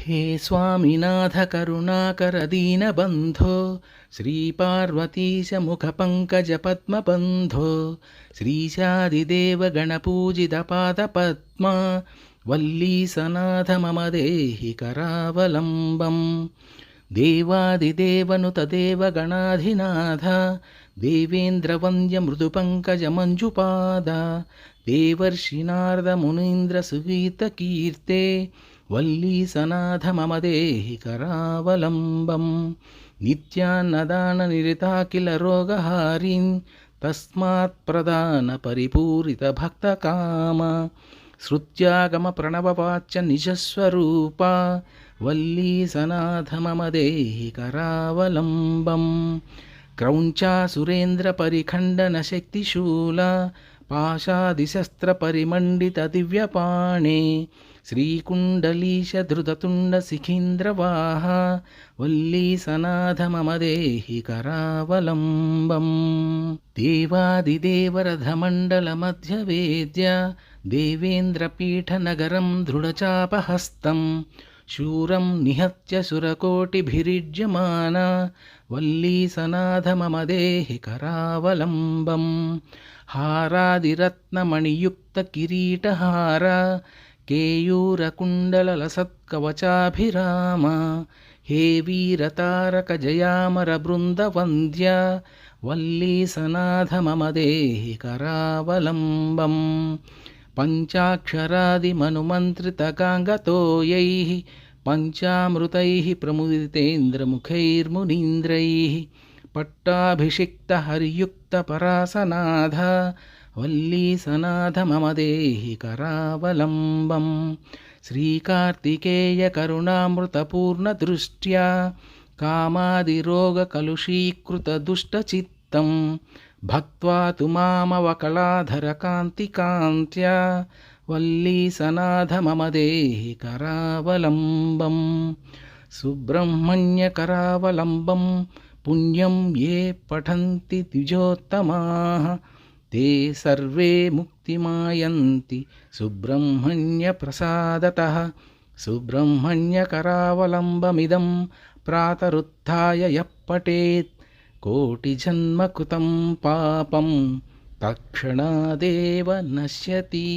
हे स्वामिनाथ करुणाकर दीनबन्धो श्रीपार्वतीश मुखपङ्कजपद्मबन्धो श्रीशादिदेव गणपूजितपादपद्मा वल्लीसनाथ मम देहि करावलम्बम् देवादिदेवनुतदेव गणाधिनाथ देवेन्द्रवन्द्य मृदुपङ्कजमञ्जुपाद देवर्षिनारदमुनीन्द्रसुगीतकीर्ते वल्लीसनाथ मम देहि करावलम्बम् नित्यान्नदाननिरताखिलरोगहारिन् तस्मात् प्रदानपरिपूरितभक्तकाम श्रुत्यागमप्रणववाच्य निजस्वरूपा वल्लीसनाथ मम देहि करावलम्बम् क्रौञ्चासुरेन्द्रपरिखण्डनशक्तिशूला पाशादिशस्त्रपरिमण्डितदिव्यपाणे श्रीकुण्डलीशधृततुण्डशिखीन्द्रवाहा वल्लीसनाथ मम देहि करावलम्बम् देवादिदेवरथमण्डलमध्यवेद्य देवेन्द्रपीठनगरं दृढचापहस्तं शूरं निहत्य सुरकोटिभिरिज्यमान वल्लीसनाथ मम देहि करावलम्बम् हारादिरत्नमणियुक्तकिरीटहार केयूरकुण्डललसत्कवचाभिराम हे वीरतारकजयामरबृन्दवन्द्य वल्लीसनाथ मम देहि करावलम्बम् पञ्चाक्षरादिमनुमन्त्रितगाङ्गतोयैः पञ्चामृतैः प्रमुदितेन्द्रमुखैर्मुनीन्द्रैः पट्टाभिषिक्तहरियुक्तपरासनाथ वल्लीसनाथ मम देहि करावलम्बम् श्रीकार्तिकेयकरुणामृतपूर्णदृष्ट्या कामादिरोगकलुषीकृतदुष्टचित्तं भक्त्वा तु मामवकलाधरकान्तिकान्त्या वल्लीसनाथ मम देहि करावलम्बम् सुब्रह्मण्यकरावलम्बं पुण्यं ये पठन्ति द्विजोत्तमाः ते सर्वे मुक्तिमायन्ति सुब्रह्मण्यप्रसादतः सुब्रह्मण्यकरावलम्बमिदं प्रातरुत्थाय यः पठेत् कोटिजन्मकृतं पापं तत्क्षणादेव नश्यति।